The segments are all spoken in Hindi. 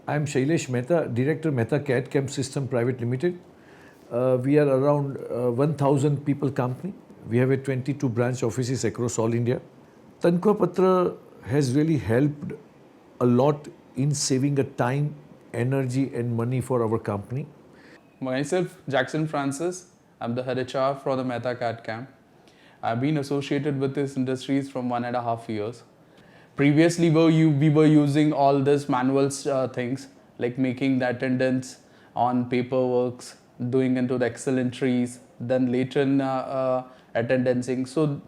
I am Shailesh Mehta, Director Mehta CAD Camp System Private Limited. We are around 1,000 people company. We have a 22 branch offices across all India. Tankhwa Patra has really helped a lot in saving a time, energy and money for our company. Myself, Jackson Francis. I'm the head HR for the Mehta CAD Camp. I've been associated with this industries from 1.5 years. Previously, we were using all this manual things like making the attendance on paperworks, doing into the Excel entries, then later in attendancing. So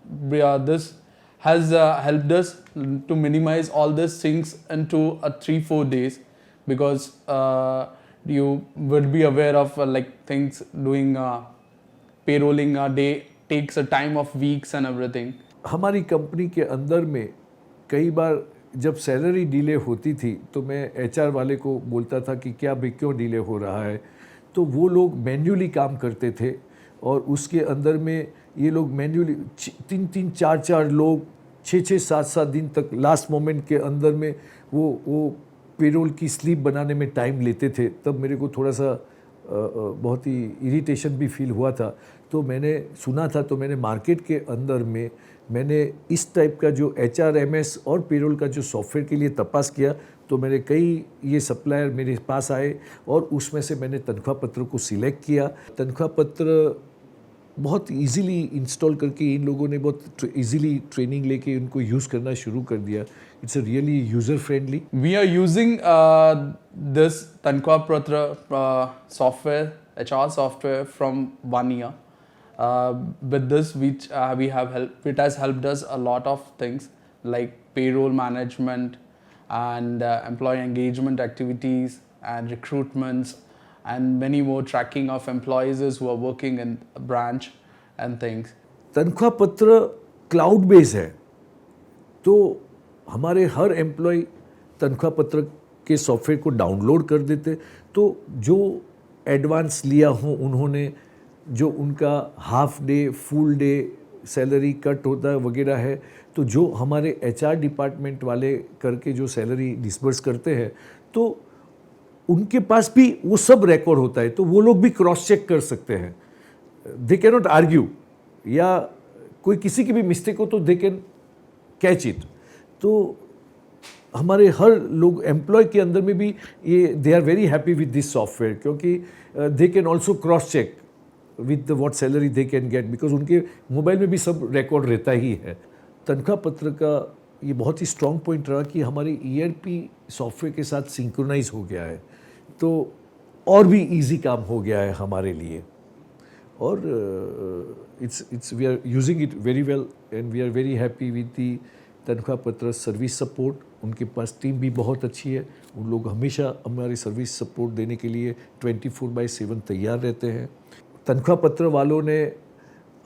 this has helped us to minimize all these things into 3-4 days, because you would be aware of like things doing payrolling a day takes a time of weeks and everything. हमारी कंपनी के अंदर में कई बार जब सैलरी डिले होती थी तो मैं एचआर वाले को बोलता था कि क्या भाई क्यों डिले हो रहा है, तो वो लोग मैन्युअली काम करते थे और उसके अंदर में ये लोग मैन्युअली 3-3, 4-4 लोग 6-6, 7-7 दिन तक लास्ट मोमेंट के अंदर में वो पेरोल की स्लिप बनाने में टाइम लेते थे। तब मेरे को थोड़ा सा बहुत ही इरिटेशन भी फील हुआ था। तो मैंने सुना था, तो मैंने मार्केट के अंदर में मैंने इस टाइप का जो HRMS और पेरोल का जो सॉफ्टवेयर के लिए तपास किया, तो मेरे कई ये सप्लायर मेरे पास आए और उसमें से मैंने तनख्वाह पत्र को सिलेक्ट किया। तनख्वाह पत्र बहुत इजीली इंस्टॉल करके इन लोगों ने बहुत इजीली ट्रेनिंग लेके उनको यूज़ करना शुरू कर दिया। It's a really user friendly. We are using this Tankhwa Patra software, HR software from 1 year. With this, which it has helped us a lot of things like payroll management and employee engagement activities and recruitments and many more tracking of employees who are working in a branch and things. तनख्वाह पत्र क्लाउड बेस है, तो हमारे हर एम्प्लॉय तनख्वाह पत्र के सॉफ्टवेयर को डाउनलोड कर देते, तो जो एडवांस लिया हो उन्होंने, जो उनका half day full day salary cut होता है वगैरह है, तो जो हमारे HR डिपार्टमेंट वाले करके जो सैलरी डिस्बर्स करते हैं, तो उनके पास भी वो सब रिकॉर्ड होता है, तो वो लोग भी क्रॉस चेक कर सकते हैं। दे कैन नॉट आर्ग्यू, या कोई किसी की भी मिस्टेक हो तो दे कैन कैच इट। तो हमारे हर लोग एम्प्लॉय के अंदर में भी ये they are very happy with this software, क्योंकि they can also cross check with what salary they can get, because उनके मोबाइल में भी सब रिकॉर्ड रहता ही है। तनख्वाह पत्र का ये बहुत ही स्ट्रॉन्ग पॉइंट रहा कि हमारी ERP सॉफ्टवेयर के साथ सिंक्रोनाइज हो गया है, तो और भी इजी काम हो गया है हमारे लिए। और it's we are using it very well and we are very happy with the Tankhwa Patra service support. उनके पास टीम भी बहुत अच्छी है, उन लोग हमेशा हमारी सर्विस सपोर्ट देने के लिए 24/7 तैयार रहते हैं। तनख्वाह पत्र वालों ने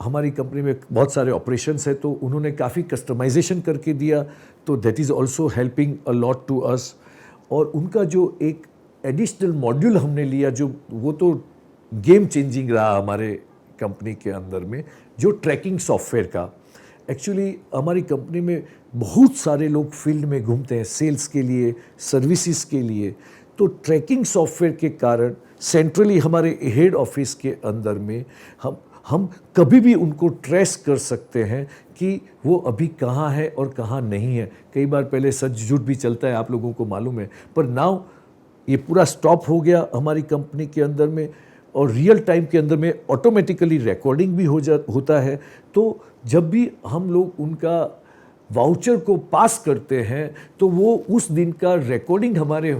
हमारी कंपनी में बहुत सारे ऑपरेशंस है, तो उन्होंने काफ़ी कस्टमाइजेशन करके दिया, तो that is also helping a lot to us. और उनका जो एक एडिशनल मॉड्यूल हमने लिया, जो वो तो गेम चेंजिंग रहा हमारे कंपनी के अंदर में, जो ट्रैकिंग सॉफ्टवेयर का। एक्चुअली हमारी कंपनी में बहुत सारे लोग फील्ड में घूमते हैं सेल्स के लिए, सर्विसेज के लिए, तो ट्रैकिंग सॉफ्टवेयर के कारण सेंट्रली हमारे हेड ऑफिस के अंदर में हम कभी भी उनको ट्रेस कर सकते हैं कि वो अभी कहाँ है और कहाँ नहीं है। कई बार पहले सच झूठ भी चलता है, आप लोगों को मालूम है, पर नाउ ये पूरा स्टॉप हो गया हमारी कंपनी के अंदर में, और रियल टाइम के अंदर में ऑटोमेटिकली रिकॉर्डिंग भी होता है। तो जब भी हम लोग उनका वाउचर को पास करते हैं, तो वो उस दिन का रिकॉर्डिंग हमारे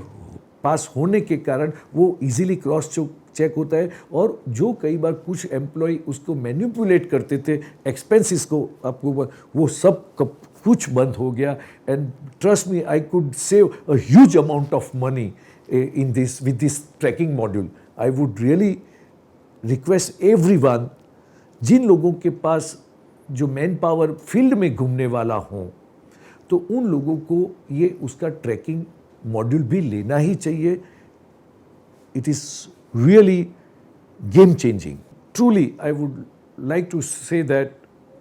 पास होने के कारण वो इजीली क्रॉस चेक होता है। और जो कई बार कुछ एम्प्लॉय उसको मैनिपुलेट करते थे एक्सपेंसेस को, आपको वो सब कुछ बंद हो गया। And trust me, I could save a huge amount of money in this with this tracking module. I would really request everyone, जिन लोगों के पास जो मैन पावर फील्ड में घूमने वाला हो, तो उन लोगों को ये उसका ट्रैकिंग मॉड्यूल भी लेना ही चाहिए। It is really game changing. Truly I would like to say that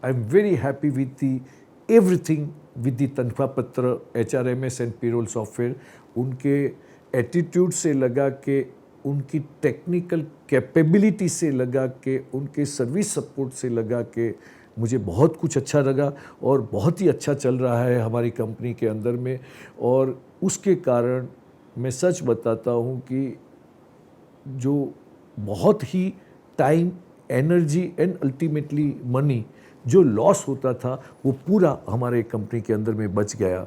I am very happy with the everything with the Tankhwa Patra HRMS and payroll software. उनके एटीट्यूड से लगा के, उनकी टेक्निकल कैपेबिलिटी से लगा के, उनके सर्विस सपोर्ट से लगा के मुझे बहुत कुछ अच्छा लगा और बहुत ही अच्छा चल रहा है हमारी कंपनी के अंदर में। और उसके कारण मैं सच बताता हूँ कि जो बहुत ही time, energy and ultimately money जो लॉस होता था वो पूरा हमारे कंपनी के अंदर में बच गया।